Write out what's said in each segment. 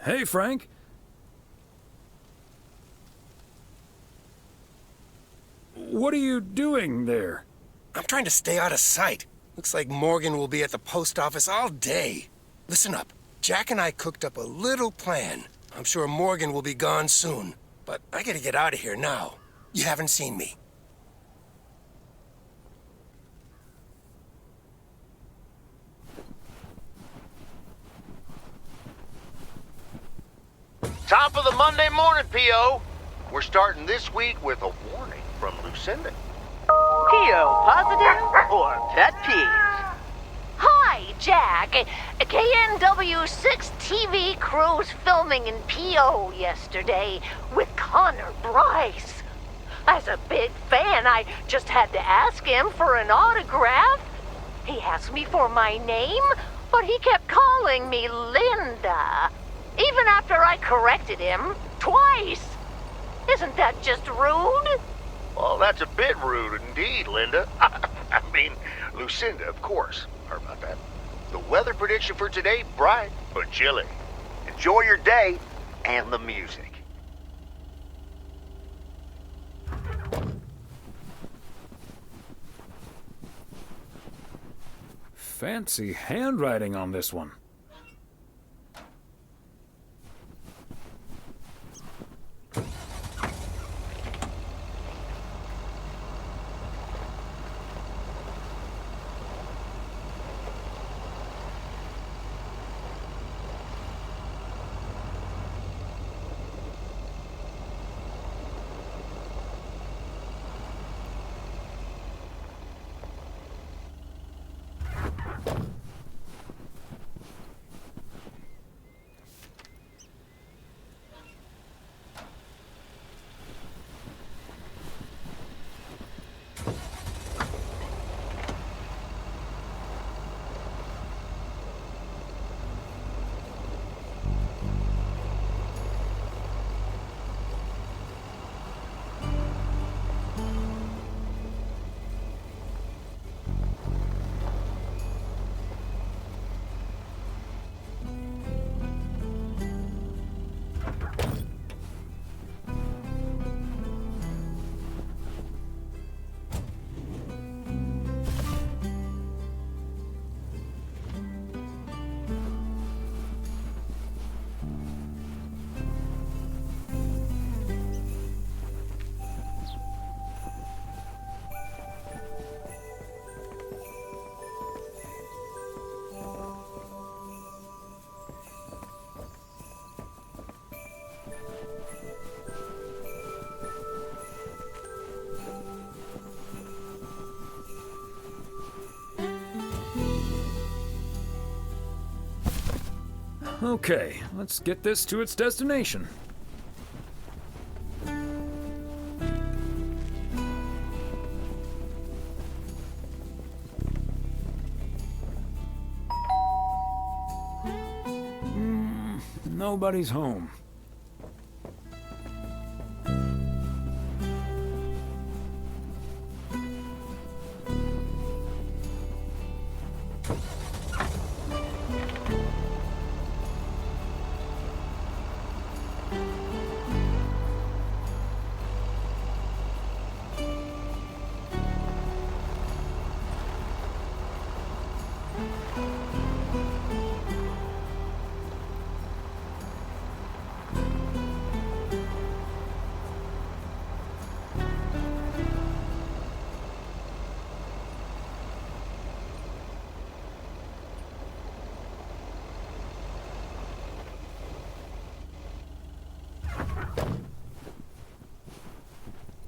Hey, Frank. What are you doing there? I'm trying to stay out of sight. Looks like Morgan will be at the post office all day. Listen up. Jack and I cooked up a little plan. I'm sure Morgan will be gone soon. But I gotta get out of here now. You haven't seen me. Top of the Monday morning, P.O. We're starting this week with a warning from Lucinda. P.O. positive or pet peeve? Hi, Jack. KNW6 TV crew's filming in P.O. yesterday with Connor Bryce. As a big fan, I just had to ask him for an autograph. He asked me for my name, but he kept calling me Linda. Even after I corrected him twice. Isn't that just rude? Well, that's a bit rude indeed, Linda. I mean, Lucinda, of course. Heard about that. The weather prediction for today, bright but chilly. Enjoy your day and the music. Fancy handwriting on this one. Okay, let's get this to its destination. Nobody's home.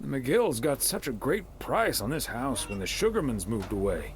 The McGills got such a great price on this house when the Sugarmans moved away.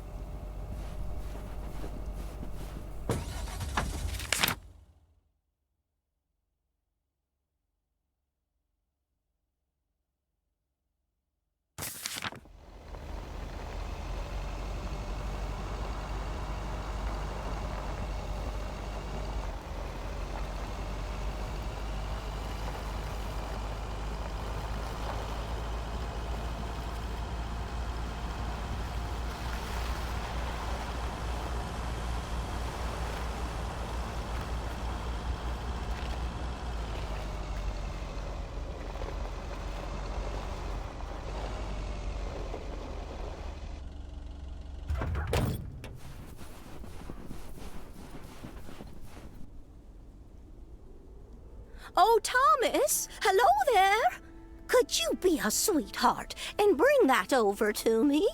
Oh, Thomas, hello there. Could you be a sweetheart and bring that over to me?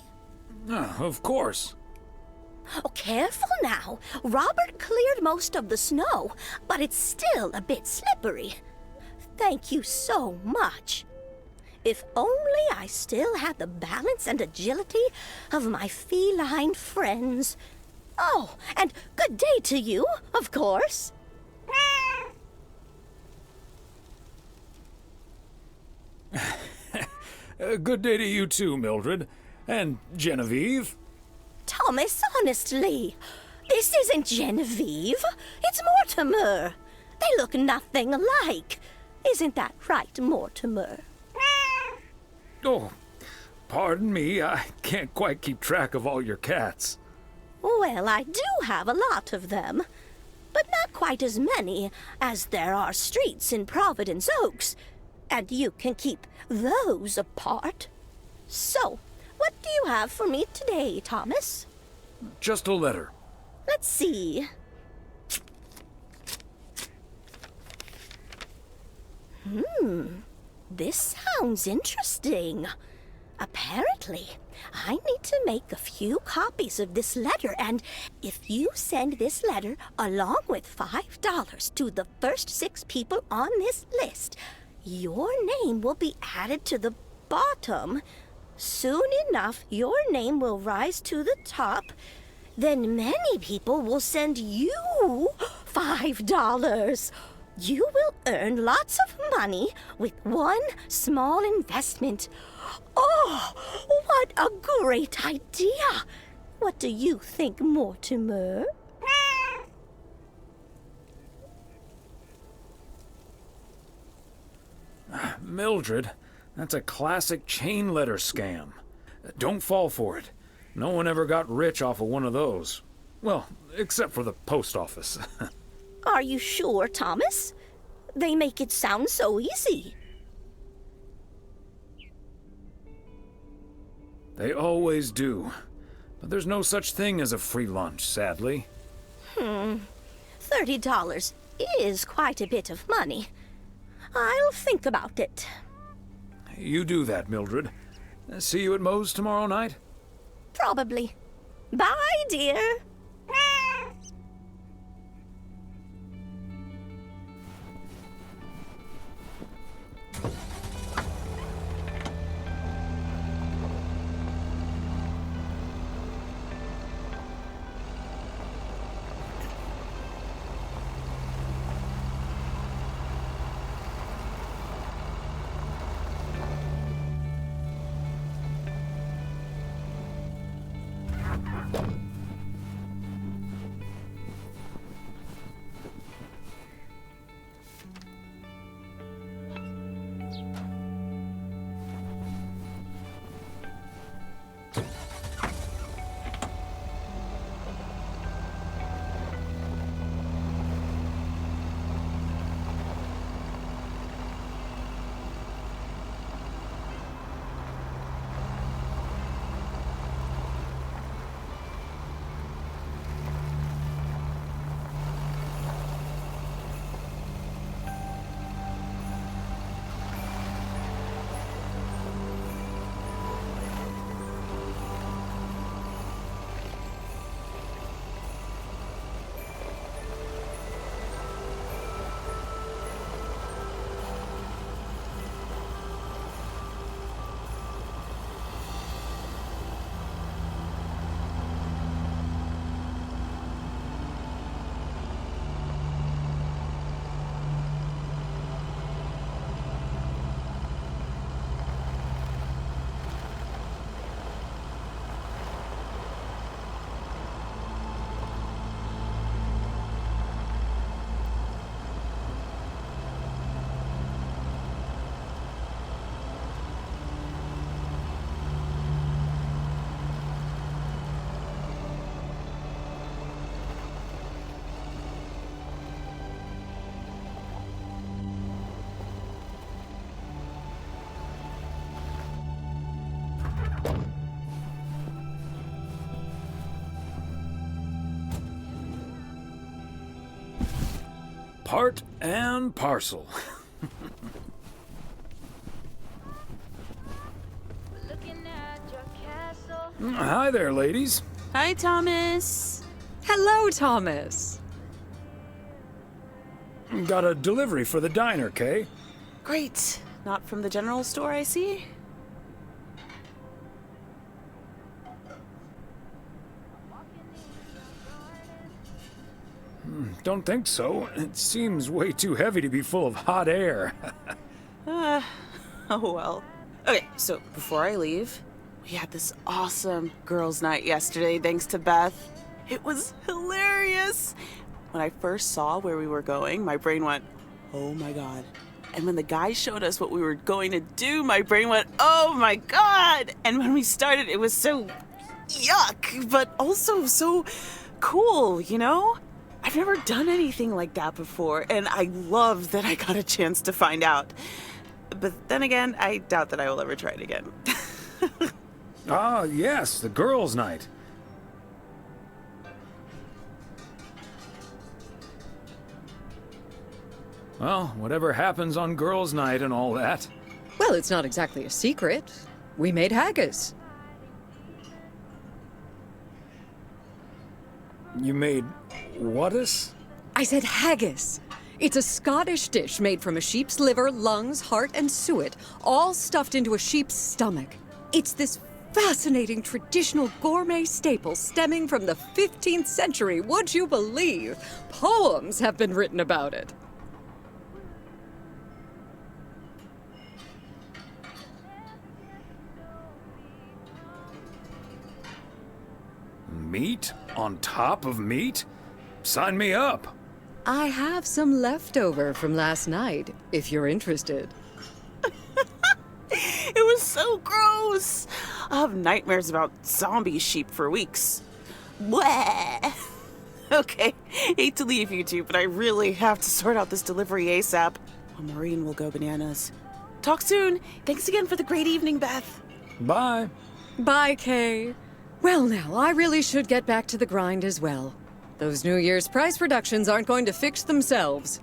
Of course. Oh, careful now. Robert cleared most of the snow, but it's still a bit slippery. Thank you so much. If only I still had the balance and agility of my feline friends. Oh, and good day to you, of course. Good day to you too, Mildred. And Genevieve. Thomas, honestly, this isn't Genevieve. It's Mortimer. They look nothing alike. Isn't that right, Mortimer? Oh, pardon me, I can't quite keep track of all your cats. Well, I do have a lot of them, but not quite as many as there are streets in Провиденс Okс, and you can keep those apart. So, what do you have for me today, Thomas? Just a letter. Let's see. This sounds interesting. Apparently, I need to make a few copies of this letter, and if you send this letter along with $5 to the first 6 people on this list, your name will be added to the bottom. Soon enough, your name will rise to the top. Then many people will send you $5. You will earn lots of money with one small investment. Oh, what a great idea! What do you think, Mortimer? Mildred, that's a classic chain letter scam. Don't fall for it. No one ever got rich off of one of those. Well, except for the post office. Are you sure, Thomas? They make it sound so easy. They always do. But there's no such thing as a free lunch, sadly. $30 is quite a bit of money. I'll think about it. You do that, Mildred. See you at Moe's tomorrow night? Probably. Bye, dear. Part and parcel. Hi there, ladies. Hi, Thomas. Hello, Thomas. Got a delivery for the diner, Kay? Great. Not from the general store, I see. Don't think so. It seems way too heavy to be full of hot air. Oh well. Okay, so before I leave, we had this awesome girls' night yesterday thanks to Beth. It was hilarious. When I first saw where we were going, my brain went, oh my god. And when the guy showed us what we were going to do, my brain went, oh my god. And when we started, it was so yuck, but also so cool, you know? I've never done anything like that before, and I love that I got a chance to find out. But then again, I doubt that I will ever try it again. Ah, yes, the girls' night. Well, whatever happens on girls' night and all that. Well, it's not exactly a secret. We made haggis. You made what-us? I said haggis. It's a Scottish dish made from a sheep's liver, lungs, heart, and suet, all stuffed into a sheep's stomach. It's this fascinating traditional gourmet staple stemming from the 15th century, would you believe? Poems have been written about it. Meat on top of meat? Sign me up. I have some leftover from last night, if you're interested. It was so gross. I'll have nightmares about zombie sheep for weeks. Bleh. Okay, hate to leave you two, but I really have to sort out this delivery ASAP. Or Maureen will go bananas. Talk soon. Thanks again for the great evening, Beth. Bye. Bye, Kay. Well, now, I really should get back to the grind as well. Those New Year's price reductions aren't going to fix themselves.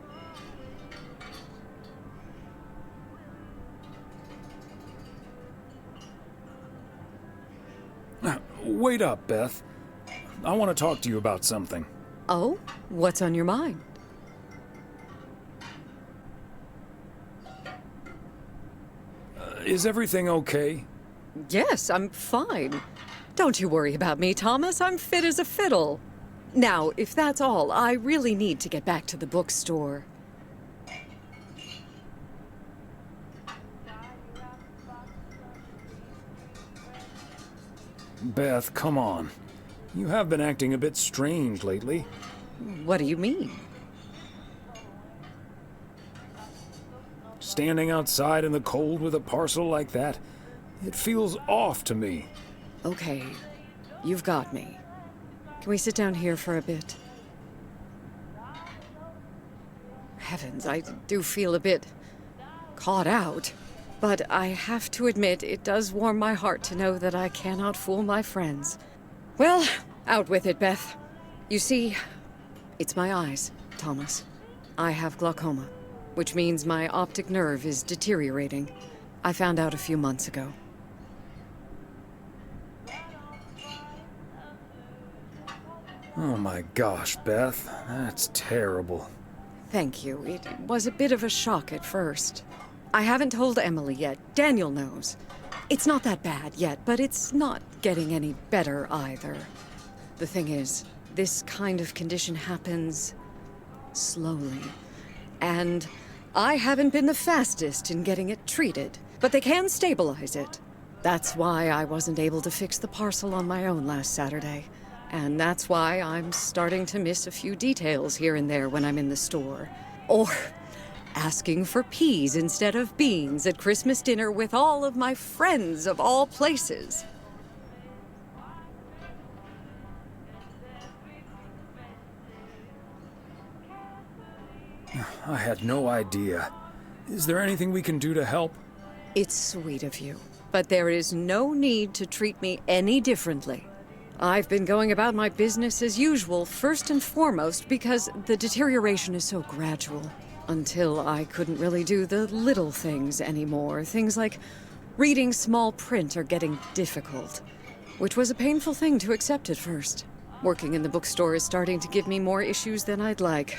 Wait up, Beth. I want to talk to you about something. Oh? What's on your mind? Is everything okay? Yes, I'm fine. Don't you worry about me, Thomas. I'm fit as a fiddle. Now, if that's all, I really need to get back to the bookstore. Beth, come on. You have been acting a bit strange lately. What do you mean? Standing outside in the cold with a parcel like that, it feels off to me. Okay, you've got me. Can we sit down here for a bit? Heavens, I do feel a bit caught out. But I have to admit, it does warm my heart to know that I cannot fool my friends. Well, out with it, Beth. You see, it's my eyes, Thomas. I have glaucoma, which means my optic nerve is deteriorating. I found out a few months ago. Oh my gosh, Beth. That's terrible. Thank you. It was a bit of a shock at first. I haven't told Emily yet. Daniel knows. It's not that bad yet, but it's not getting any better either. The thing is, this kind of condition happens slowly. And I haven't been the fastest in getting it treated, but they can stabilize it. That's why I wasn't able to fix the parcel on my own last Saturday. And that's why I'm starting to miss a few details here and there when I'm in the store. Or asking for peas instead of beans at Christmas dinner with all of my friends of all places. I had no idea. Is there anything we can do to help? It's sweet of you, but there is no need to treat me any differently. I've been going about my business as usual, first and foremost, because the deterioration is so gradual. Until I couldn't really do the little things anymore. Things like reading small print are getting difficult, which was a painful thing to accept at first. Working in the bookstore is starting to give me more issues than I'd like.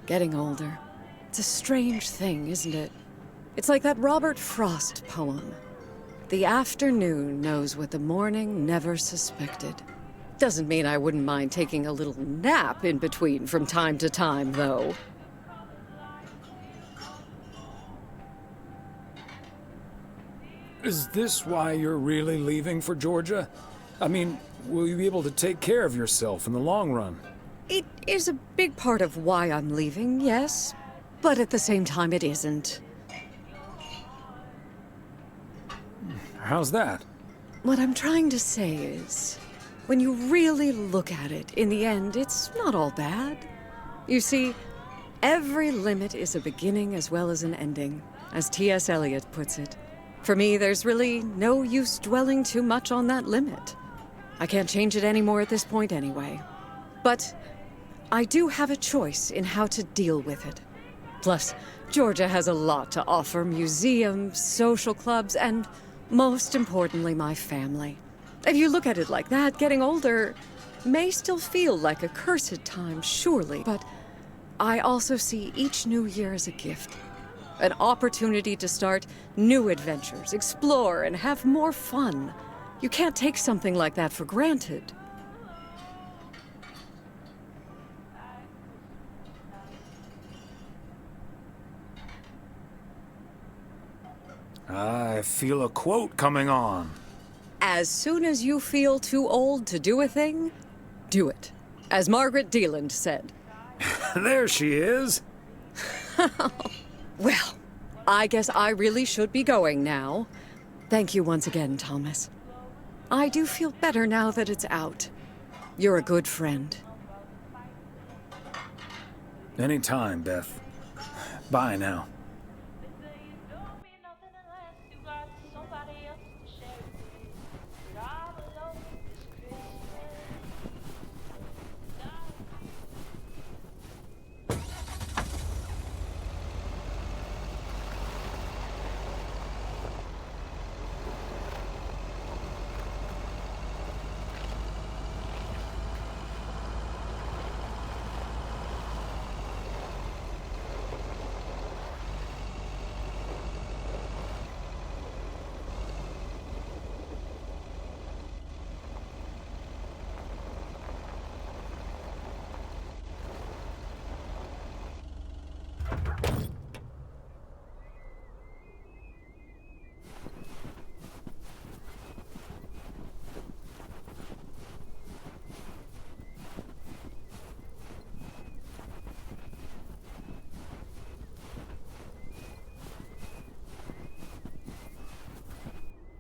Getting older. It's a strange thing, isn't it? It's like that Robert Frost poem. The afternoon knows what the morning never suspected. Doesn't mean I wouldn't mind taking a little nap in between from time to time, though. Is this why you're really leaving for Georgia? I mean, will you be able to take care of yourself in the long run? It is a big part of why I'm leaving, yes. But at the same time, it isn't. How's that? What I'm trying to say is, when you really look at it, in the end, it's not all bad. You see, every limit is a beginning as well as an ending, as T.S. Eliot puts it. For me, there's really no use dwelling too much on that limit. I can't change it anymore at this point anyway. But I do have a choice in how to deal with it. Plus, Georgia has a lot to offer: museums, social clubs, and most importantly, my family. If you look at it like that, getting older may still feel like a cursed time, surely, but I also see each new year as a gift. An opportunity to start new adventures, explore, and have more fun. You can't take something like that for granted. I feel a quote coming on. As soon as you feel too old to do a thing, do it. As Margaret Deland said. There she is. Well, I guess I really should be going now. Thank you once again, Thomas. I do feel better now that it's out. You're a good friend. Anytime, Beth. Bye now.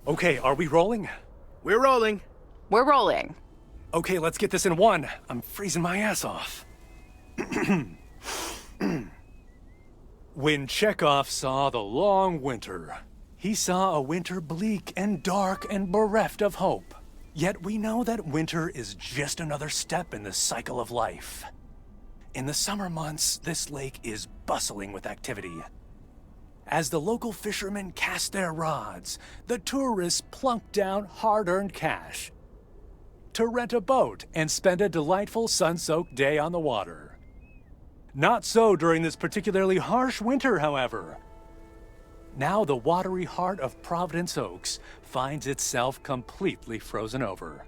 Okay, are we rolling? We're rolling. We're rolling. Okay, let's get this in one. I'm freezing my ass off. When Chekhov saw the long winter, he saw a winter bleak and dark and bereft of hope. Yet we know that winter is just another step in the cycle of life. In the summer months, this lake is bustling with activity. As the local fishermen cast their rods, the tourists plunk down hard-earned cash to rent a boat and spend a delightful sun-soaked day on the water. Not so during this particularly harsh winter, however. Now the watery heart of Провиденс Ok's finds itself completely frozen over.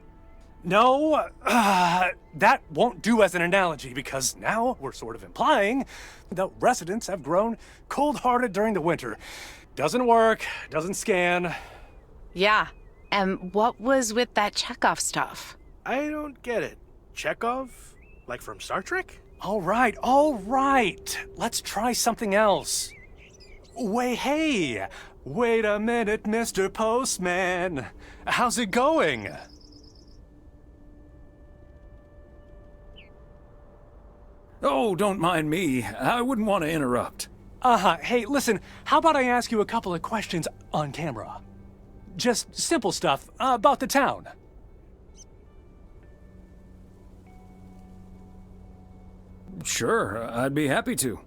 No, that won't do as an analogy, because now we're sort of implying the residents have grown cold-hearted during the winter. Doesn't work, doesn't scan. Yeah. And what was with that Chekhov stuff? I don't get it. Chekhov? Like from Star Trek? All right. Let's try something else. Wait a minute, Mr. Postman. How's it going? Oh, don't mind me. I wouldn't want to interrupt. Hey, listen, how about I ask you a couple of questions on camera? Just simple stuff about the town. Sure, I'd be happy to.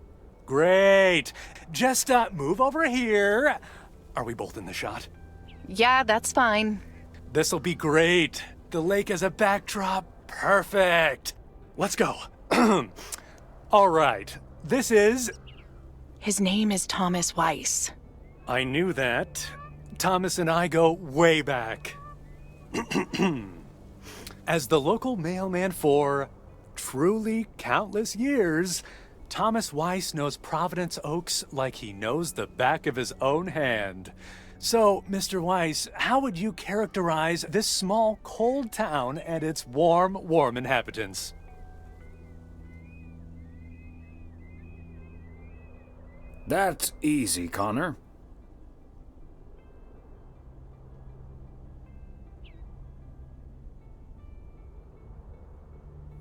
Great. Just move over here. Are we both in the shot? Yeah, that's fine. This'll be great. The lake as a backdrop. Perfect. Let's go. All right. This is... His name is Thomas Waiss. I knew that. Thomas and I go way back. As the local mailman for truly countless years, Thomas Waiss knows Провиденс Ok's like he knows the back of his own hand. So, Mr. Waiss, how would you characterize this small, cold town and its warm inhabitants? That's easy, Connor.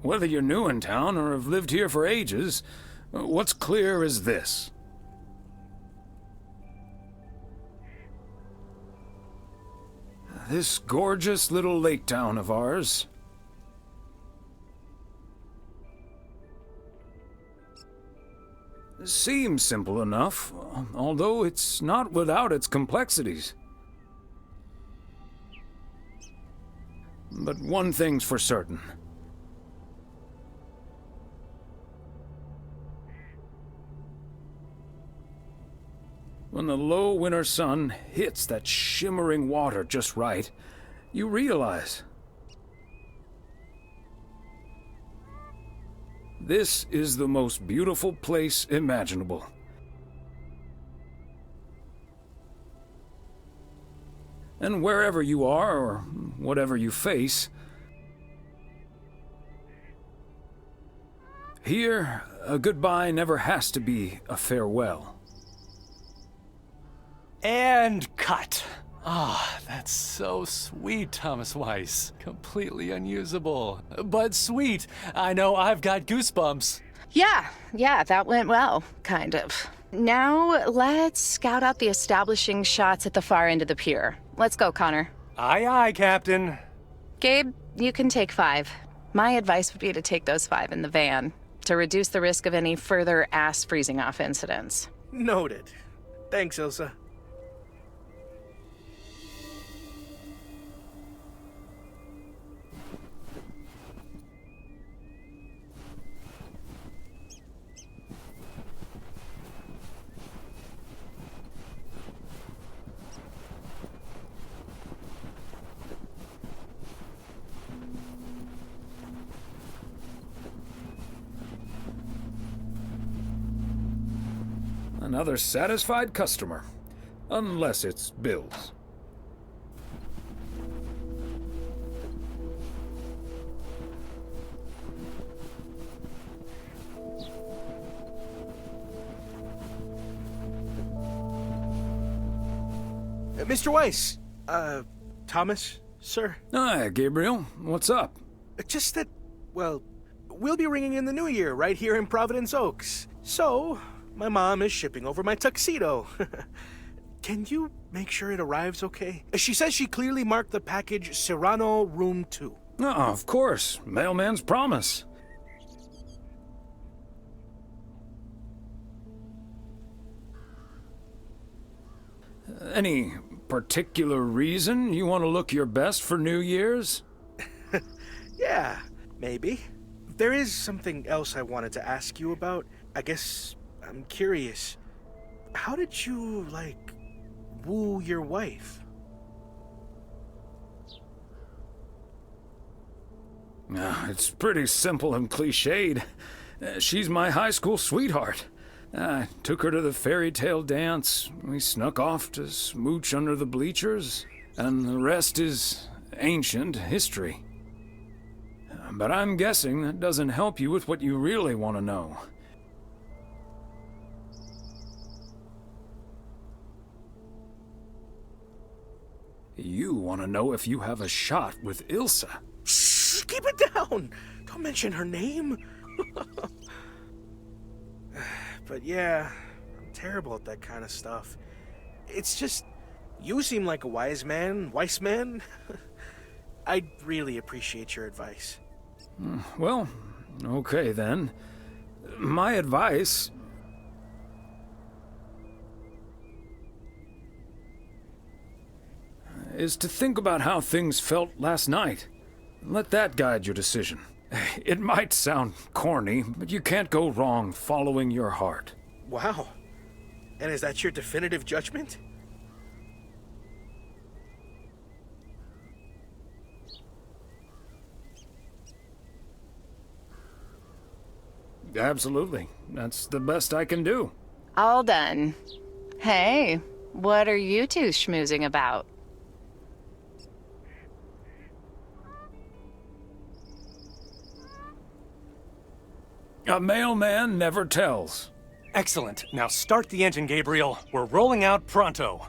Whether you're new in town or have lived here for ages, what's clear is this. This gorgeous little lake town of ours seems simple enough, although it's not without its complexities. But one thing's for certain. When the low winter sun hits that shimmering water just right, you realize this is the most beautiful place imaginable. And wherever you are, or whatever you face, here, a goodbye never has to be a farewell. And cut. Ah, that's so sweet, Thomas Waiss. Completely unusable. But sweet. I know I've got goosebumps. Yeah, that went well, kind of. Now, let's scout out the establishing shots at the far end of the pier. Let's go, Connor. Aye, aye, Captain. Gabe, you can take 5. My advice would be to take those 5 in the van, to reduce the risk of any further ass-freezing-off incidents. Noted. Thanks, Ilsa. Another satisfied customer. Unless it's Bill's. Mr. Waiss, Thomas, sir? Hi, Gabriel. What's up? Just that, well, we'll be ringing in the new year right here in Провиденс Окс. So, my mom is shipping over my tuxedo. Can you make sure it arrives okay? She says she clearly marked the package Serrano Room 2. Oh, of course. Mailman's promise. Any particular reason you want to look your best for New Year's? Yeah, maybe. There is something else I wanted to ask you about. I guess I'm curious. How did you, woo your wife? It's pretty simple and cliched. She's my high school sweetheart. I took her to the fairy tale dance. We snuck off to smooch under the bleachers, and the rest is ancient history. But I'm guessing that doesn't help you with what you really want to know. You want to know if you have a shot with Ilsa. Shh, keep it down! Don't mention her name. But yeah, I'm terrible at that kind of stuff. It's just, you seem like a wise man. I'd really appreciate your advice. Well, okay then. My advice is to think about how things felt last night. Let that guide your decision. It might sound corny, but you can't go wrong following your heart. Wow. And is that your definitive judgment? Absolutely. That's the best I can do. All done. Hey, what are you two schmoozing about? A mailman never tells. Excellent. Now start the engine, Gabriel. We're rolling out pronto.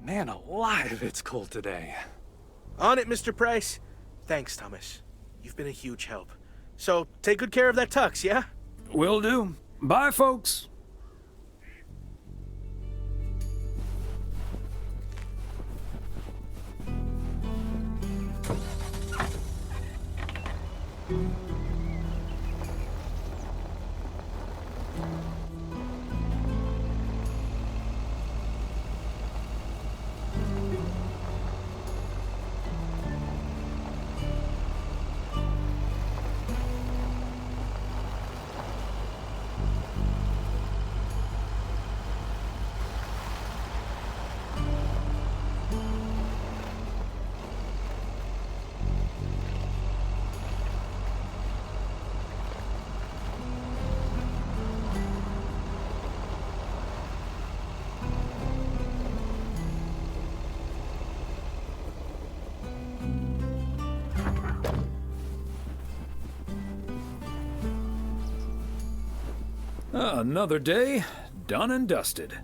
Man alive, it's cold today. On it, Mr. Price. Thanks, Thomas. You've been a huge help. So, take good care of that tux, yeah? Will do. Bye, folks. Another day, done and dusted.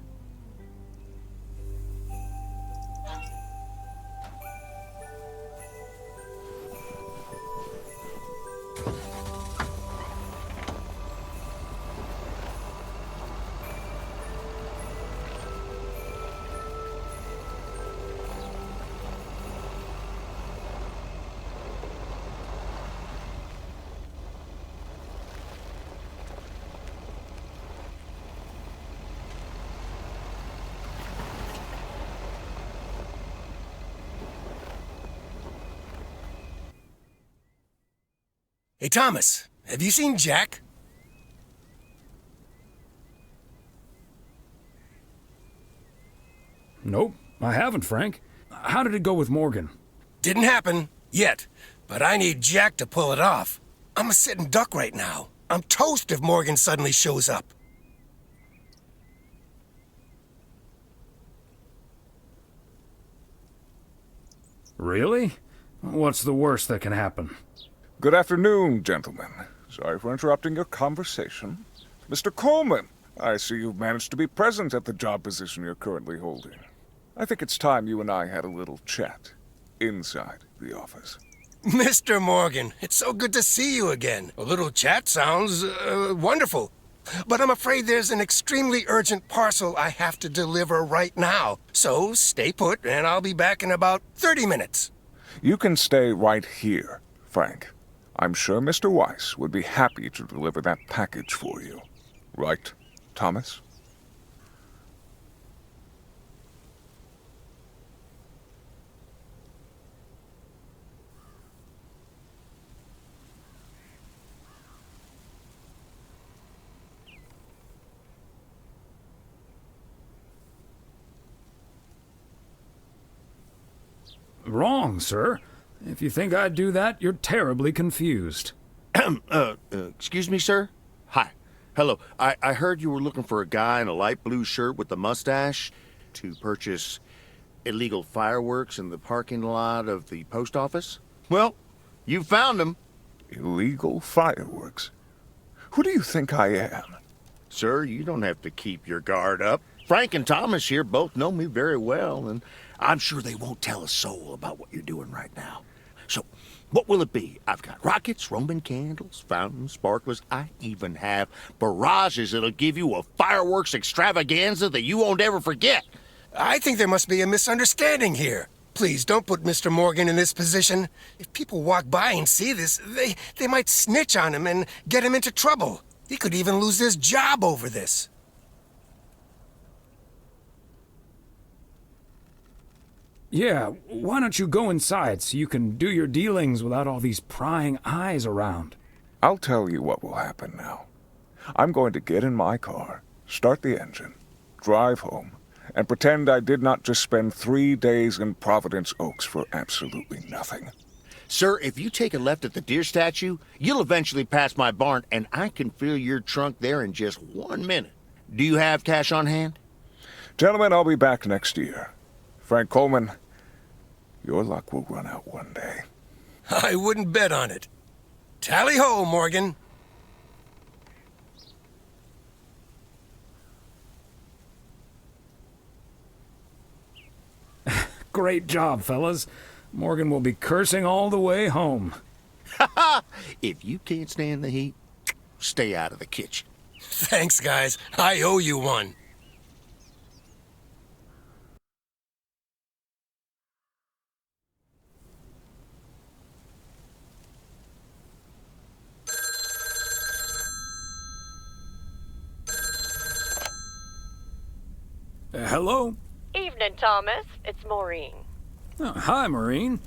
Hey, Thomas, have you seen Jack? Nope, I haven't, Frank. How did it go with Morgan? Didn't happen, yet. But I need Jack to pull it off. I'm a sitting duck right now. I'm toast if Morgan suddenly shows up. Really? What's the worst that can happen? Good afternoon, gentlemen. Sorry for interrupting your conversation. Mr. Coleman, I see you've managed to be present at the job position you're currently holding. I think it's time you and I had a little chat inside the office. Mr. Morgan, it's so good to see you again. A little chat sounds wonderful. But I'm afraid there's an extremely urgent parcel I have to deliver right now. So stay put, and I'll be back in about 30 minutes. You can stay right here, Frank. I'm sure Mr. Weiss would be happy to deliver that package for you. Right, Thomas? Wrong, sir. If you think I'd do that, you're terribly confused. Excuse me, sir? Hi. Hello. I heard you were looking for a guy in a light blue shirt with a mustache to purchase illegal fireworks in the parking lot of the post office? Well, you found him. Illegal fireworks? Who do you think I am? Sir, you don't have to keep your guard up. Frank and Thomas here both know me very well, and I'm sure they won't tell a soul about what you're doing right now. So, what will it be? I've got rockets, Roman candles, fountains, sparklers. I even have barrages that'll give you a fireworks extravaganza that you won't ever forget. I think there must be a misunderstanding here. Please, don't put Mr. Morgan in this position. If people walk by and see this, they might snitch on him and get him into trouble. He could even lose his job over this. Yeah, why don't you go inside so you can do your dealings without all these prying eyes around? I'll tell you what will happen now. I'm going to get in my car, start the engine, drive home, and pretend I did not just spend 3 days in Провиденс Окс for absolutely nothing. Sir, if you take a left at the deer statue, you'll eventually pass my barn, and I can fill your trunk there in just 1 minute. Do you have cash on hand? Gentlemen, I'll be back next year. Frank Coleman, your luck will run out one day. I wouldn't bet on it. Tally-ho, Morgan. Great job, fellas. Morgan will be cursing all the way home. If you can't stand the heat, stay out of the kitchen. Thanks, guys. I owe you one. Hello? Evening, Thomas. It's Maureen. Oh, hi, Maureen.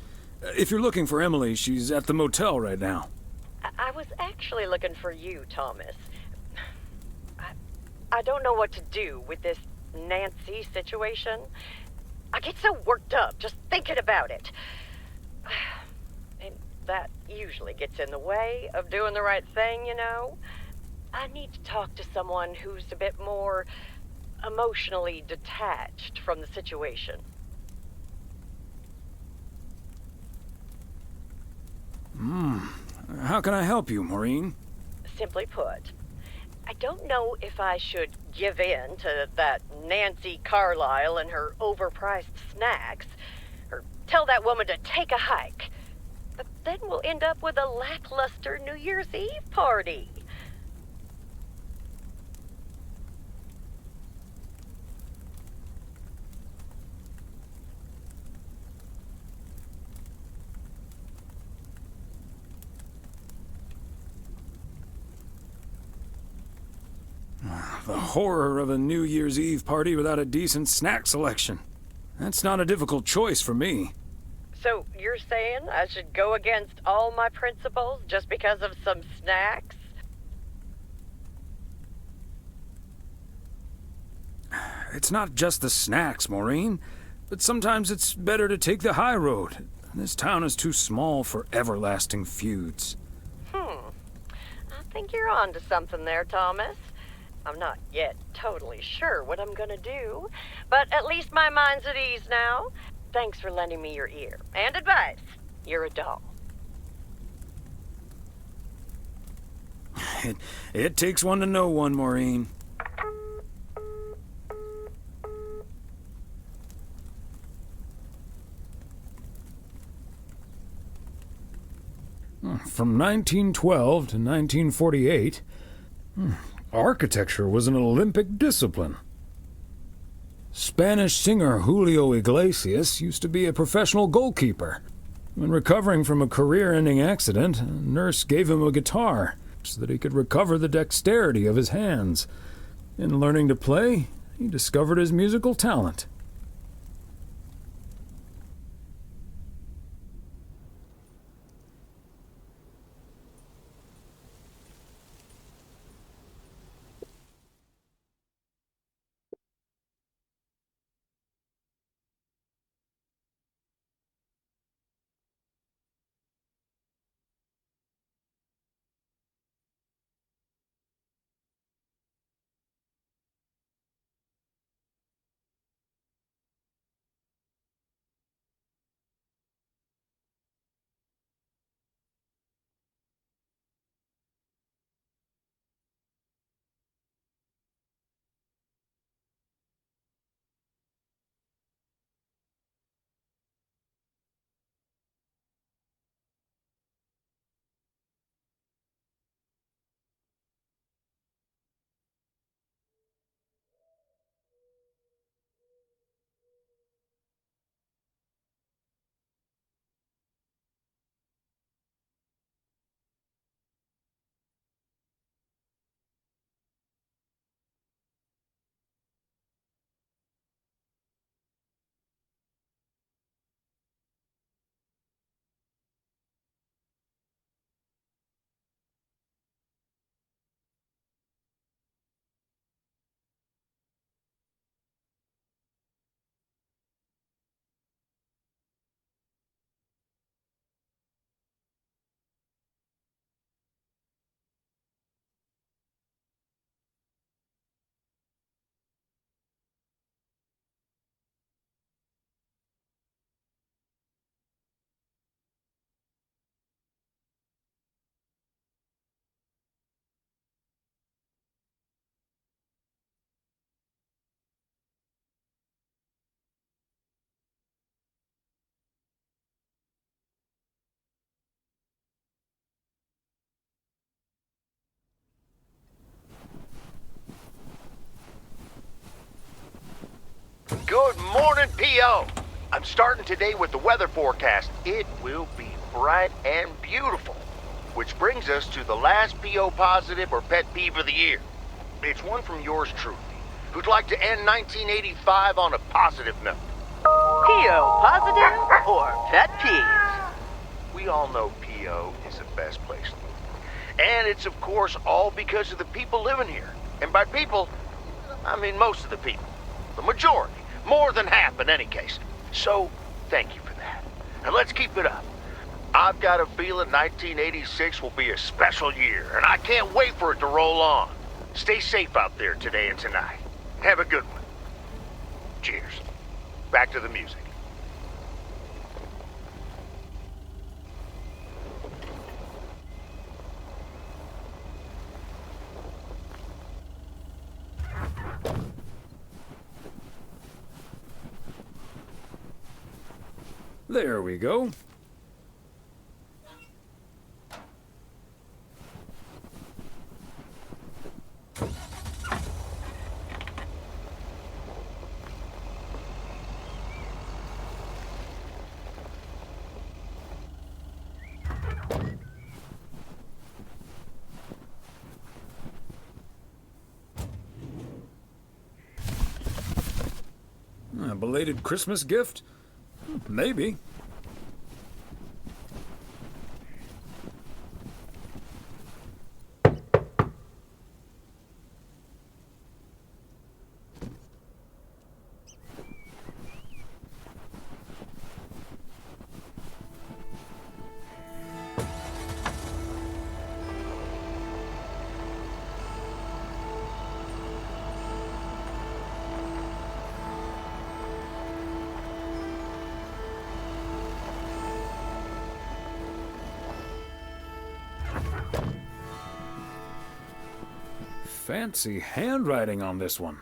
If you're looking for Emily, she's at the motel right now. I was actually looking for you, Thomas. I don't know what to do with this Nancy situation. I get so worked up just thinking about it. And that usually gets in the way of doing the right thing, you know? I need to talk to someone who's a bit more emotionally detached from the situation. How can I help you, Maureen? Simply put, I don't know if I should give in to that Nancy Carlyle and her overpriced snacks, or tell that woman to take a hike. But then we'll end up with a lackluster New Year's Eve party. The horror of a New Year's Eve party without a decent snack selection. That's not a difficult choice for me. So you're saying I should go against all my principles just because of some snacks? It's not just the snacks, Maureen, but sometimes it's better to take the high road. This town is too small for everlasting feuds. I think you're on to something there, Thomas. I'm not yet totally sure what I'm gonna do, but at least my mind's at ease now. Thanks for lending me your ear and advice. You're a doll. It takes one to know one, Maureen. From 1912 to 1948, architecture was an Olympic discipline. Spanish singer Julio Iglesias used to be a professional goalkeeper. When recovering from a career-ending accident, a nurse gave him a guitar so that he could recover the dexterity of his hands. In learning to play, he discovered his musical talent. Good morning, P.O. I'm starting today with the weather forecast. It will be bright and beautiful. Which brings us to the last P.O. positive or pet peeve of the year. It's one from yours truly, who'd like to end 1985 on a positive note. P.O. positive or pet peeves? We all know P.O. is the best place to live. And it's, of course, all because of the people living here. And by people, I mean most of the people. The majority. More than half in any case. So, thank you for that. And let's keep it up. I've got a feeling 1986 will be a special year, and I can't wait for it to roll on. Stay safe out there today and tonight. Have a good one. Cheers. Back to the music. There we go. A belated Christmas gift? Maybe. Fancy handwriting on this one.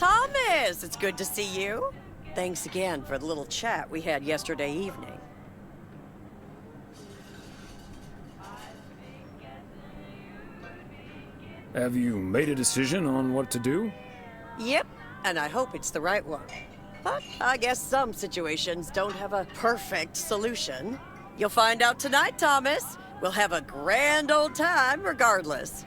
Thomas, it's good to see you. Thanks again for the little chat we had yesterday evening. Have you made a decision on what to do? Yep, and I hope it's the right one. But I guess some situations don't have a perfect solution. You'll find out tonight, Thomas. We'll have a grand old time regardless.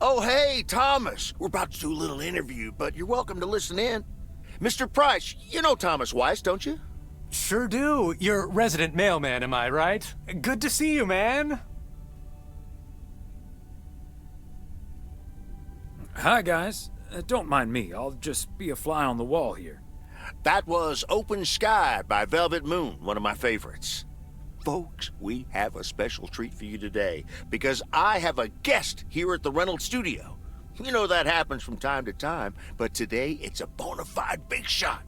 Oh, hey, Thomas. We're about to do a little interview, but you're welcome to listen in. Mr. Price, you know Thomas Wise, don't you? Sure do. You're resident mailman, am I right? Good to see you, man. Hi, guys. Don't mind me. I'll just be a fly on the wall here. That was Open Sky by Velvet Moon, one of my favorites. Folks, we have a special treat for you today because I have a guest here at the Reynolds studio. You know that happens from time to time, but today it's a bona fide big shot.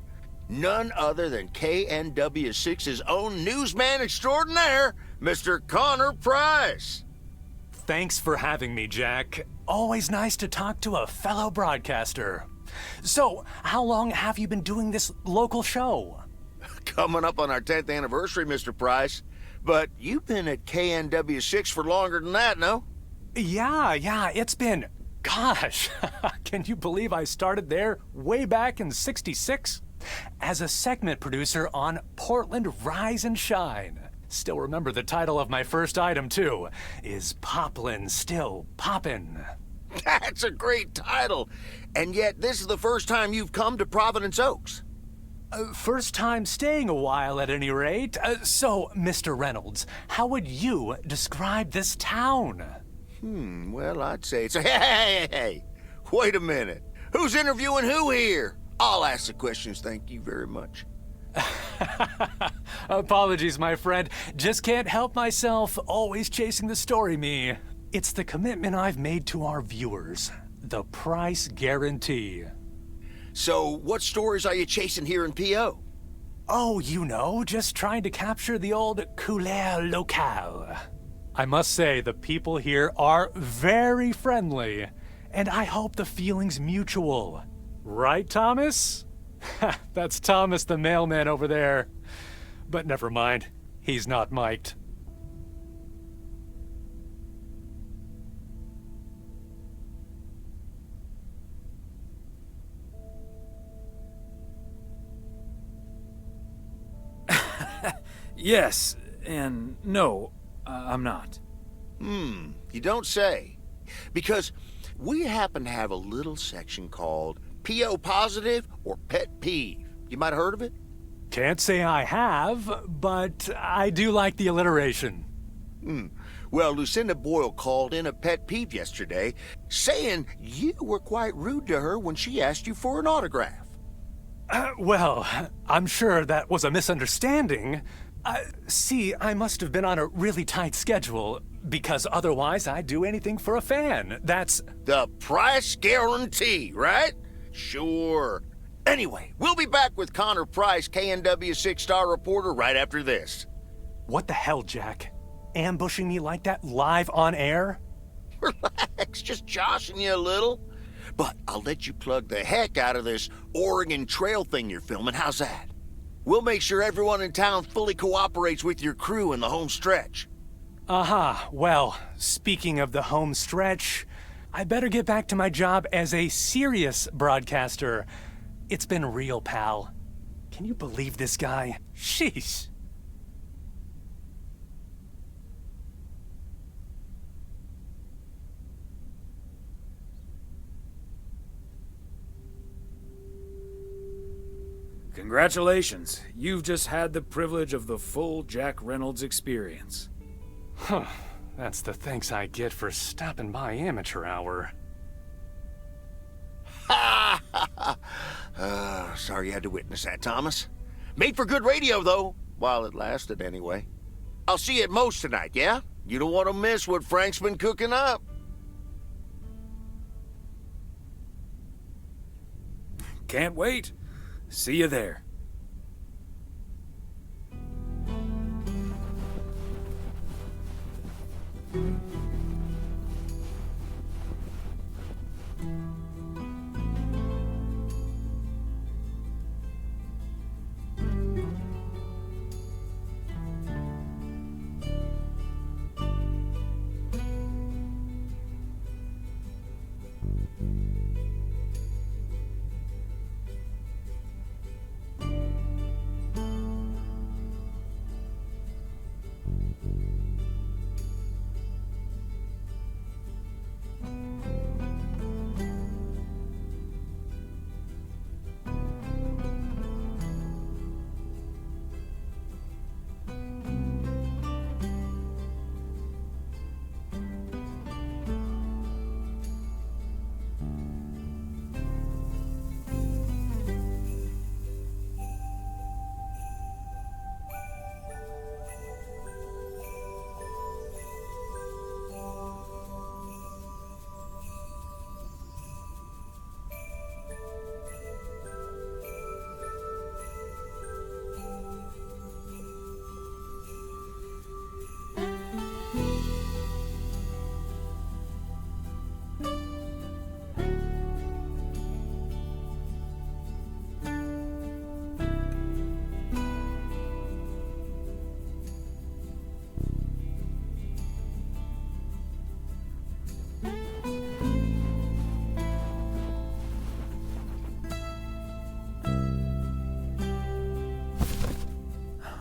None other than KNW6's own newsman extraordinaire, Mr. Connor Price. Thanks for having me, Jack. Always nice to talk to a fellow broadcaster. So, how long have you been doing this local show? Coming up on our 10th anniversary, Mr. Price. But you've been at KNW6 for longer than that, no? Yeah, it's been... Gosh, can you believe I started there way back in '66? As a segment producer on Portland Rise and Shine. Still remember the title of my first item, too. Is Poplin Still Poppin'? That's a great title. And yet, this is the first time you've come to Провиденс Окс. First time staying a while, at any rate. So, Mr. Reynolds, how would you describe this town? Well, I'd say it's a... Hey! Wait a minute. Who's interviewing who here? I'll ask the questions, thank you very much. Apologies, my friend. Just can't help myself. Always chasing the story, me. It's the commitment I've made to our viewers. The price guarantee. So, what stories are you chasing here in PO? Oh, you know, just trying to capture the old couleur locale. I must say, the people here are very friendly, and I hope the feeling's mutual. Right, Thomas? That's Thomas the mailman over there. But never mind, he's not mic'd. Yes, and no, I'm not. You don't say. Because we happen to have a little section called PO Positive or Pet Peeve. You might have heard of it? Can't say I have, but I do like the alliteration. Well, Lucinda Boyle called in a pet peeve yesterday, saying you were quite rude to her when she asked you for an autograph. Well, I'm sure that was a misunderstanding. See, I must have been on a really tight schedule, because otherwise I'd do anything for a fan. That's... The price guarantee, right? Sure. Anyway, we'll be back with Connor Price, KNW 6-star reporter, right after this. What the hell, Jack? Ambushing me like that live on air? Relax, just joshing you a little. But I'll let you plug the heck out of this Oregon Trail thing you're filming. How's that? We'll make sure everyone in town fully cooperates with your crew in the home stretch. Well, speaking of the home stretch, I better get back to my job as a serious broadcaster. It's been real, pal. Can you believe this guy? Sheesh. Congratulations. You've just had the privilege of the full Jack Reynolds experience. Huh. That's the thanks I get for stopping by amateur hour. Sorry you had to witness that, Thomas. Made for good radio, though, while it lasted anyway. I'll see you at Moe's tonight, yeah? You don't want to miss what Frank's been cooking up. Can't wait. See you there.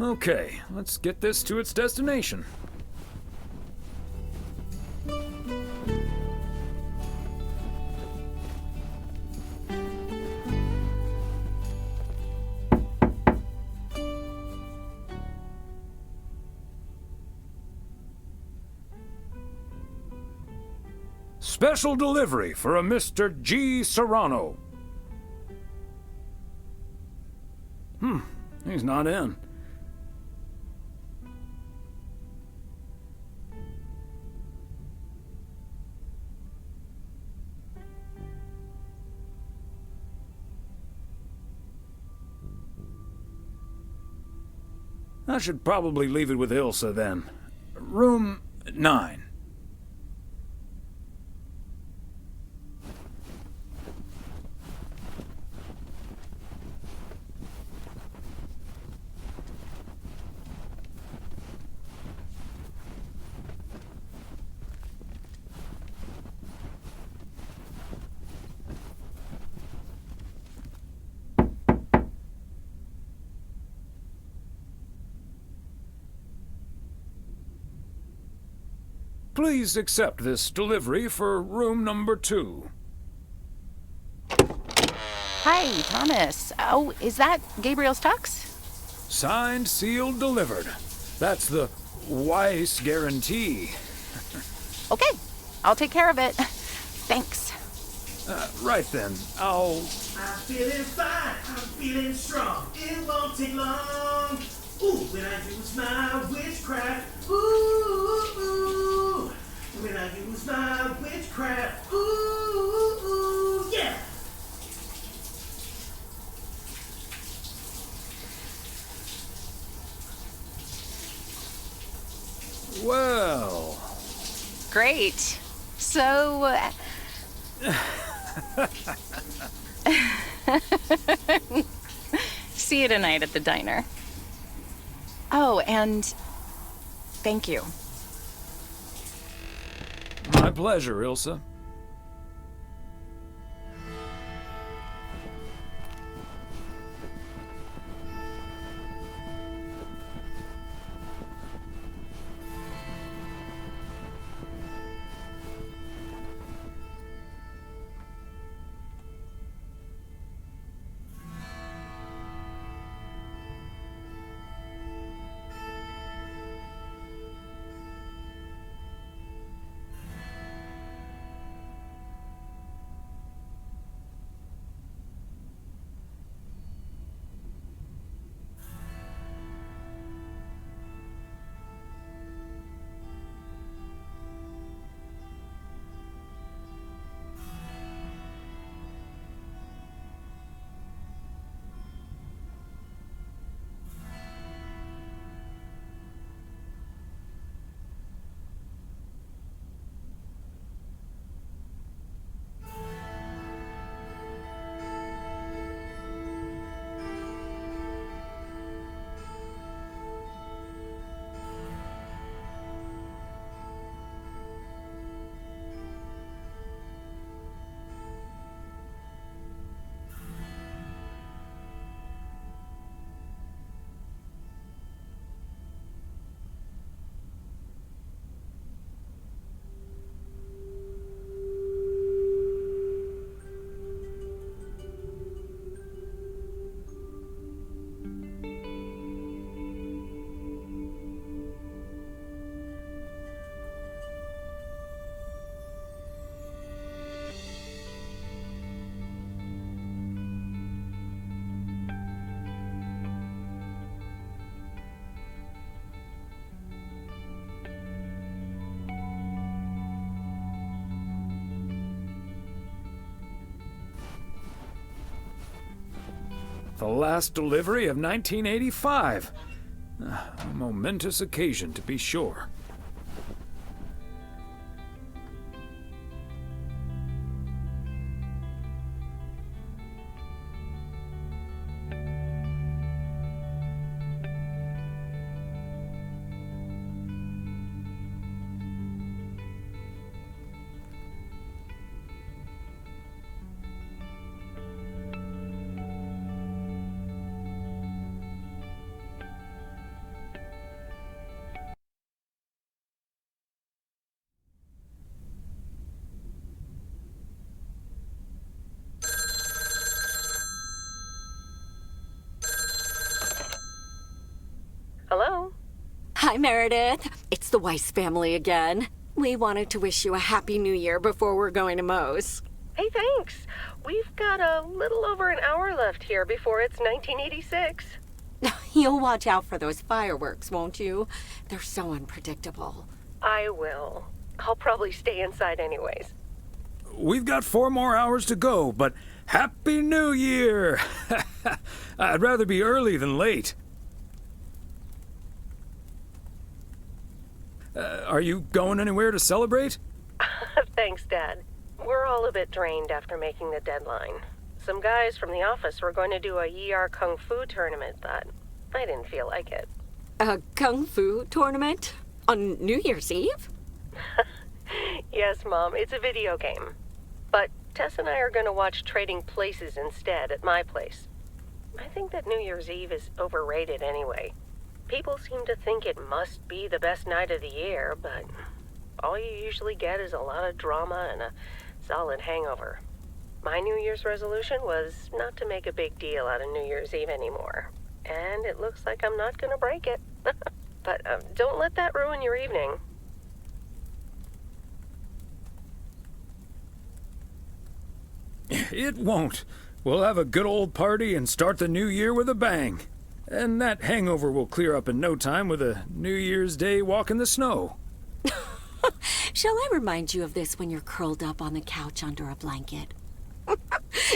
Okay, let's get this to its destination. Special delivery for a Mr. G. Serrano. He's not in. I should probably leave it with Ilsa then. Room 9. Please accept this delivery for room number 2. Hi, Thomas. Oh, is that Gabriel's tux? Signed, sealed, delivered. That's the Weiss guarantee. Okay, I'll take care of it. Thanks. Right then, I'll... I'm feeling fine, I'm feeling strong. It won't take long. Ooh, when I use my witchcraft. Ooh, ooh. When I use my witchcraft. Ooh, ooh, yeah. Well... Great. So... See you tonight at the diner. Oh, and thank you. My pleasure, Ilsa. The last delivery of 1985. A momentous occasion, to be sure. Hello? Hi, Meredith. It's the Weiss family again. We wanted to wish you a happy new year before we're going to Moe's. Hey, thanks. We've got a little over an hour left here before it's 1986. You'll watch out for those fireworks, won't you? They're so unpredictable. I will. I'll probably stay inside anyways. We've got 4 more hours to go, but Happy New Year! I'd rather be early than late. Are you going anywhere to celebrate? Thanks, Dad. We're all a bit drained after making the deadline. Some guys from the office were going to do a ER Kung Fu tournament, but I didn't feel like it. A Kung Fu tournament? On New Year's Eve? Yes, Mom, it's a video game. But Tess and I are going to watch Trading Places instead at my place. I think that New Year's Eve is overrated anyway. People seem to think it must be the best night of the year, but all you usually get is a lot of drama and a solid hangover. My New Year's resolution was not to make a big deal out of New Year's Eve anymore. And it looks like I'm not going to break it. But don't let that ruin your evening. It won't. We'll have a good old party and start the new year with a bang. And that hangover will clear up in no time with a New Year's Day walk in the snow. Shall I remind you of this when you're curled up on the couch under a blanket?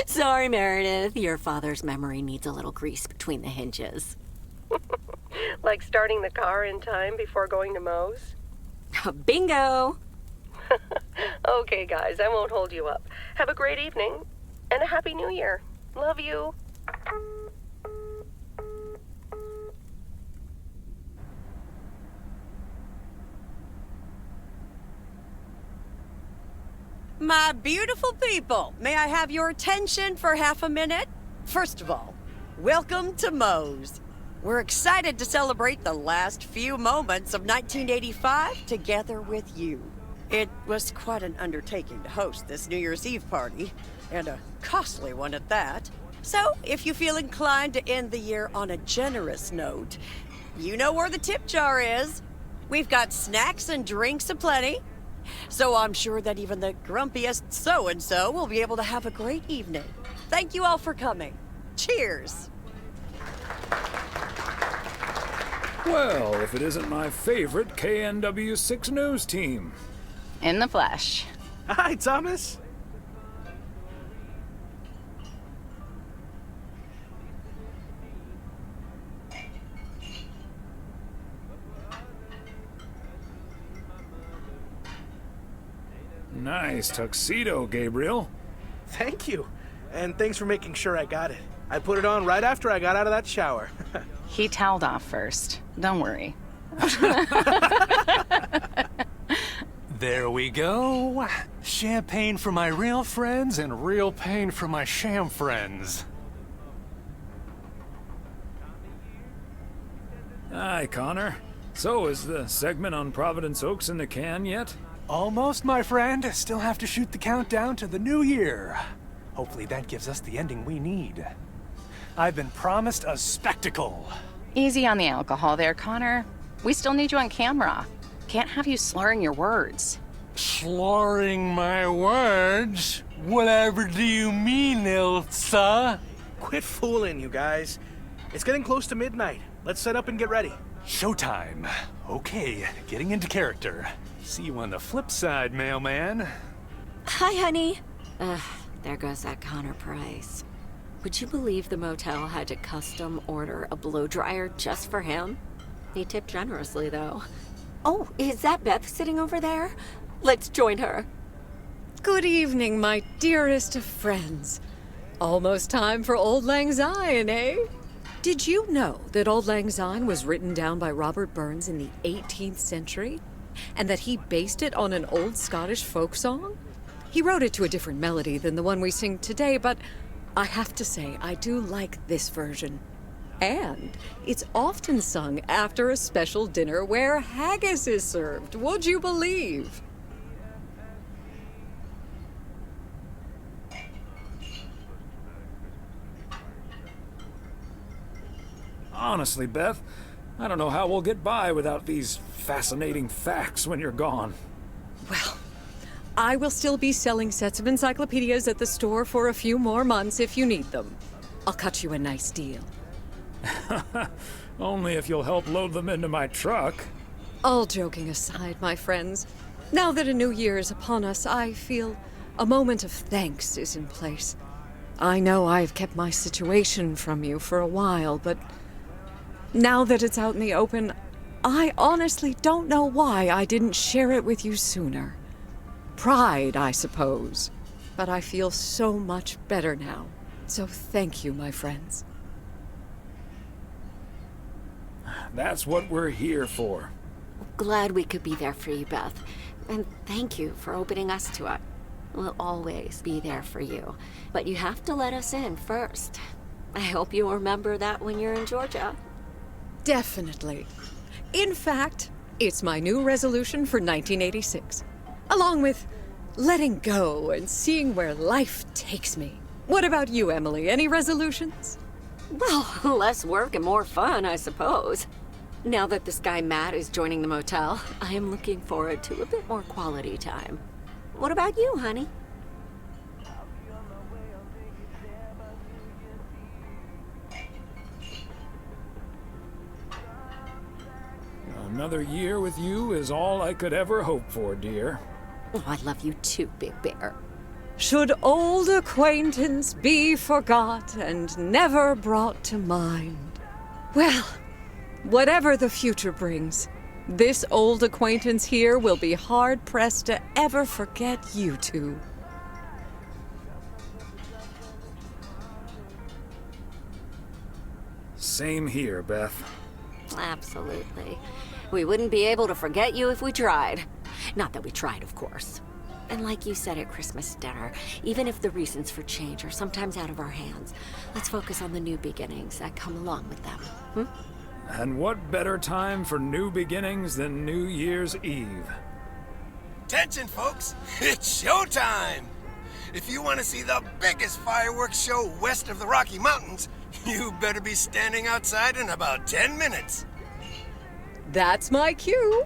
Sorry, Meredith. Your father's memory needs a little grease between the hinges. Like starting the car in time before going to Moe's? Bingo! Okay, guys, I won't hold you up. Have a great evening, and a Happy New Year. Love you. My beautiful people, may I have your attention for half a minute? First of all, welcome to Moe's. We're excited to celebrate the last few moments of 1985 together with you. It was quite an undertaking to host this New Year's Eve party, and a costly one at that. So, if you feel inclined to end the year on a generous note, you know where the tip jar is. We've got snacks and drinks aplenty. So I'm sure that even the grumpiest so-and-so will be able to have a great evening. Thank you all for coming. Cheers. Well, if it isn't my favorite KNW6 news team. In the flesh. Hi, Thomas. Nice tuxedo, Gabriel. Thank you. And thanks for making sure I got it. I put it on right after I got out of that shower. He toweled off first. Don't worry. There we go. Champagne for my real friends and real pain for my sham friends. Hi, Connor. So, is the segment on Провиденс Окс in the can yet? Almost, my friend. Still have to shoot the countdown to the new year. Hopefully that gives us the ending we need. I've been promised a spectacle. Easy on the alcohol there, Connor. We still need you on camera. Can't have you slurring your words. Slurring my words? Whatever do you mean, Ilsa? Quit fooling, you guys. It's getting close to midnight. Let's set up and get ready. Showtime. Okay, getting into character. See you on the flip side, mailman. Hi, honey. There goes that Connor Price. Would you believe the motel had to custom order a blow dryer just for him? He tipped generously, though. Oh, is that Beth sitting over there? Let's join her. Good evening, my dearest of friends. Almost time for Auld Lang Syne, eh? Did you know that Auld Lang Syne was written down by Robert Burns in the 18th century? And that he based it on an old Scottish folk song? He wrote it to a different melody than the one we sing today, but I have to say, I do like this version. And it's often sung after a special dinner where haggis is served, would you believe? Honestly, Beth, I don't know how we'll get by without these fascinating facts when you're gone. Well, I will still be selling sets of encyclopedias at the store for a few more months if you need them. I'll cut you a nice deal. Only if you'll help load them into my truck. All joking aside, my friends, now that a new year is upon us, I feel a moment of thanks is in place. I know I've kept my situation from you for a while, but now that it's out in the open, I honestly don't know why I didn't share it with you sooner. Pride, I suppose. But I feel so much better now. So thank you, my friends. That's what we're here for. Glad we could be there for you, Beth. And thank you for opening us to it. We'll always be there for you. But you have to let us in first. I hope you'll remember that when you're in Georgia. Definitely. In fact, it's my new resolution for 1986. Along with letting go and seeing where life takes me. What about you, Emily? Any resolutions? Well, less work and more fun, I suppose. Now that this guy Matt is joining the motel, I am looking forward to a bit more quality time. What about you, honey? Another year with you is all I could ever hope for, dear. Oh, I love you too, Big Bear. Should old acquaintance be forgot and never brought to mind? Well, whatever the future brings, this old acquaintance here will be hard-pressed to ever forget you two. Same here, Beth. Absolutely. We wouldn't be able to forget you if we tried. Not that we tried, of course. And like you said at Christmas dinner, even if the reasons for change are sometimes out of our hands, let's focus on the new beginnings that come along with them. And what better time for new beginnings than New Year's Eve? Attention, folks! It's showtime! If you want to see the biggest fireworks show west of the Rocky Mountains, you better be standing outside in about 10 minutes. That's my cue.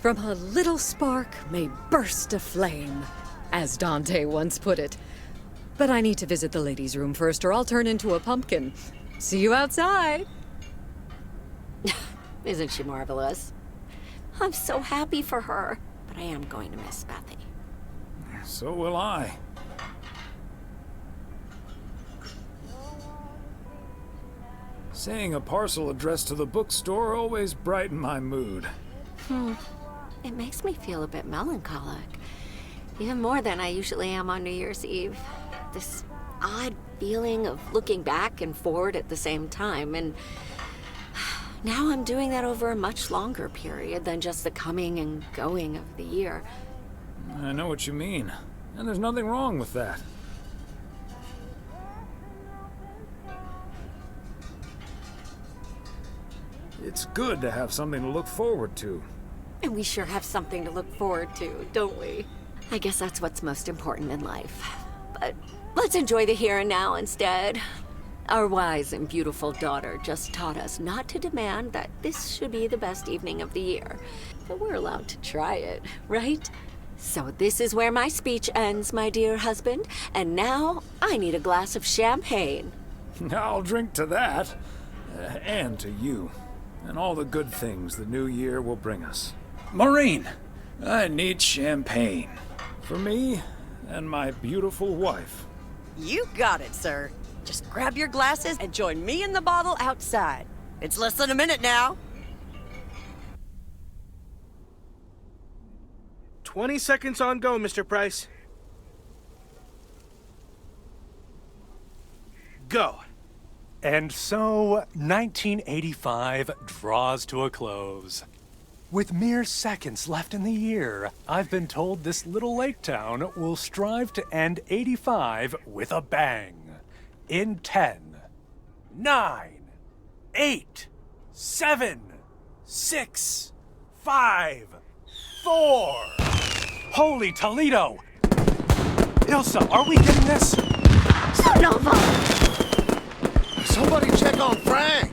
From a little spark may burst a flame, as Dante once put it. But I need to visit the ladies' room first, or I'll turn into a pumpkin. See you outside. Isn't she marvelous? I'm so happy for her, but I am going to miss Bethy. So will I. Seeing a parcel addressed to the bookstore always brightened my mood. It makes me feel a bit melancholic. Even more than I usually am on New Year's Eve. This odd feeling of looking back and forward at the same time, and now I'm doing that over a much longer period than just the coming and going of the year. I know what you mean, and there's nothing wrong with that. It's good to have something to look forward to. And we sure have something to look forward to, don't we? I guess that's what's most important in life. But let's enjoy the here and now instead. Our wise and beautiful daughter just taught us not to demand that this should be the best evening of the year. But we're allowed to try it, right? So this is where my speech ends, my dear husband. And now I need a glass of champagne. I'll drink to that. And to you. And all the good things the new year will bring us. Maureen, I need champagne. For me and my beautiful wife. You got it, sir. Just grab your glasses and join me in the bottle outside. It's less than a minute now. 20 seconds on go, Mr. Price. Go. And so, 1985 draws to a close. With mere seconds left in the year, I've been told this little lake town will strive to end 85 with a bang. In 10, 9, 8, 7, 6, 5, 4. Holy Toledo! Ilsa, are we getting this? Nova! Somebody check on Frank!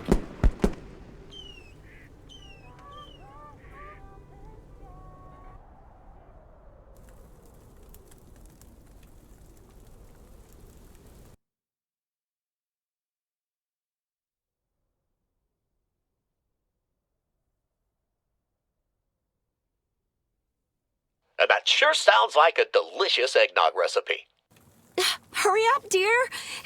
That sure sounds like a delicious eggnog recipe. Hurry up, dear.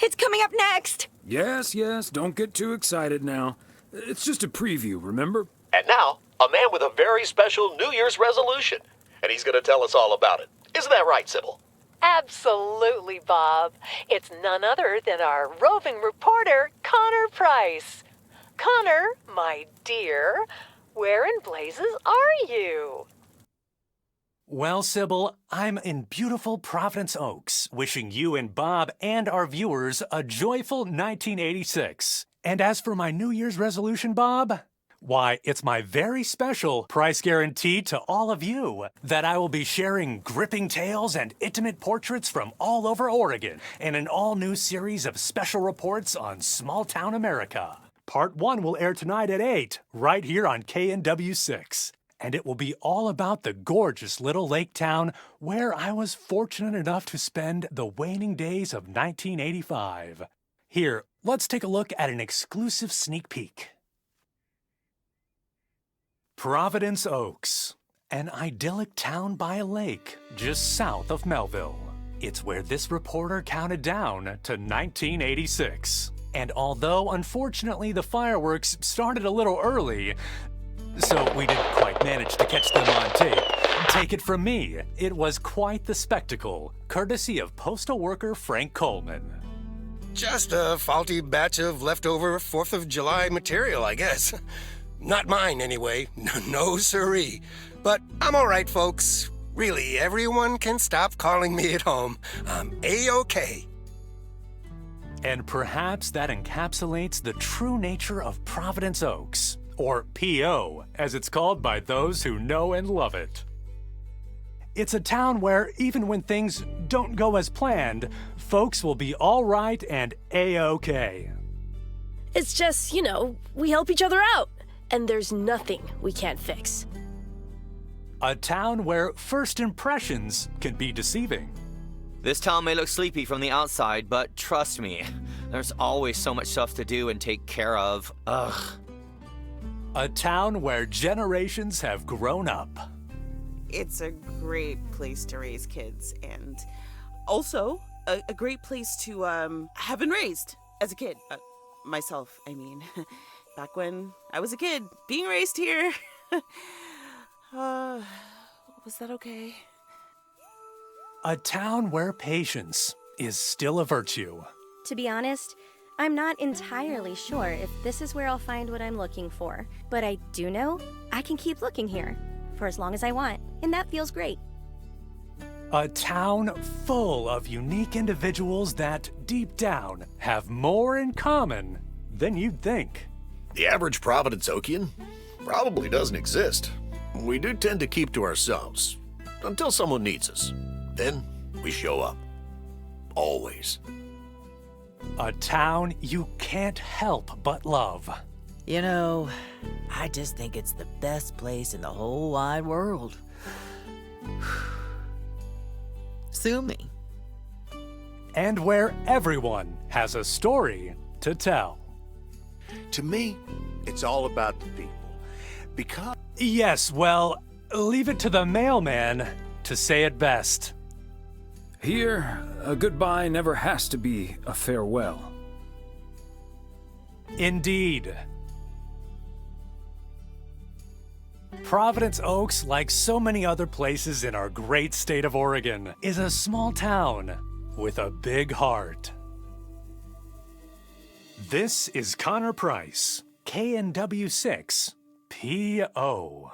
It's coming up next. Yes, don't get too excited now. It's just a preview, remember? And now, a man with a very special New Year's resolution. And he's going to tell us all about it. Isn't that right, Sybil? Absolutely, Bob. It's none other than our roving reporter, Connor Price. Connor, my dear, where in blazes are you? Well, Sybil, I'm in beautiful Провиденс Okes, wishing you and Bob and our viewers a joyful 1986. And as for my New Year's resolution, Bob, why, it's my very special price guarantee to all of you that I will be sharing gripping tales and intimate portraits from all over Oregon in an all-new series of special reports on small-town America. Part 1 will air tonight at 8, right here on KNW6. And it will be all about the gorgeous little lake town where I was fortunate enough to spend the waning days of 1985. Here, let's take a look at an exclusive sneak peek. Провиденс Okes, an idyllic town by a lake just south of Melville. It's where this reporter counted down to 1986. And although, unfortunately, the fireworks started a little early, so we didn't quite manage to catch them on tape. Take it from me, it was quite the spectacle, courtesy of postal worker Frank Coleman. Just a faulty batch of leftover 4th of July material, I guess. Not mine, anyway. No siree. But I'm all right, folks. Really, everyone can stop calling me at home. I'm A-OK. And perhaps that encapsulates the true nature of Провиденс Okes, or P.O., as it's called by those who know and love it. It's a town where, even when things don't go as planned, folks will be all right and A-OK. It's just, we help each other out, and there's nothing we can't fix. A town where first impressions can be deceiving. This town may look sleepy from the outside, but trust me, there's always so much stuff to do and take care of. Ugh. A town where generations have grown up. It's a great place to raise kids, and also a great place to have been raised as a kid. Myself, I mean. Back when I was a kid, being raised here. Was that okay? A town where patience is still a virtue. To be honest, I'm not entirely sure if this is where I'll find what I'm looking for, but I do know I can keep looking here for as long as I want, and that feels great. A town full of unique individuals that, deep down, have more in common than you'd think. The average Провиденс Okian probably doesn't exist. We do tend to keep to ourselves until someone needs us. Then we show up. Always. A town you can't help but love. I just think it's the best place in the whole wide world. Sue me. And where everyone has a story to tell. To me, it's all about the people. Because... Yes, well, leave it to the mailman to say it best. Here, a goodbye never has to be a farewell. Indeed. Providence Okes, like so many other places in our great state of Oregon, is a small town with a big heart. This is Connor Price, KNW6, PO.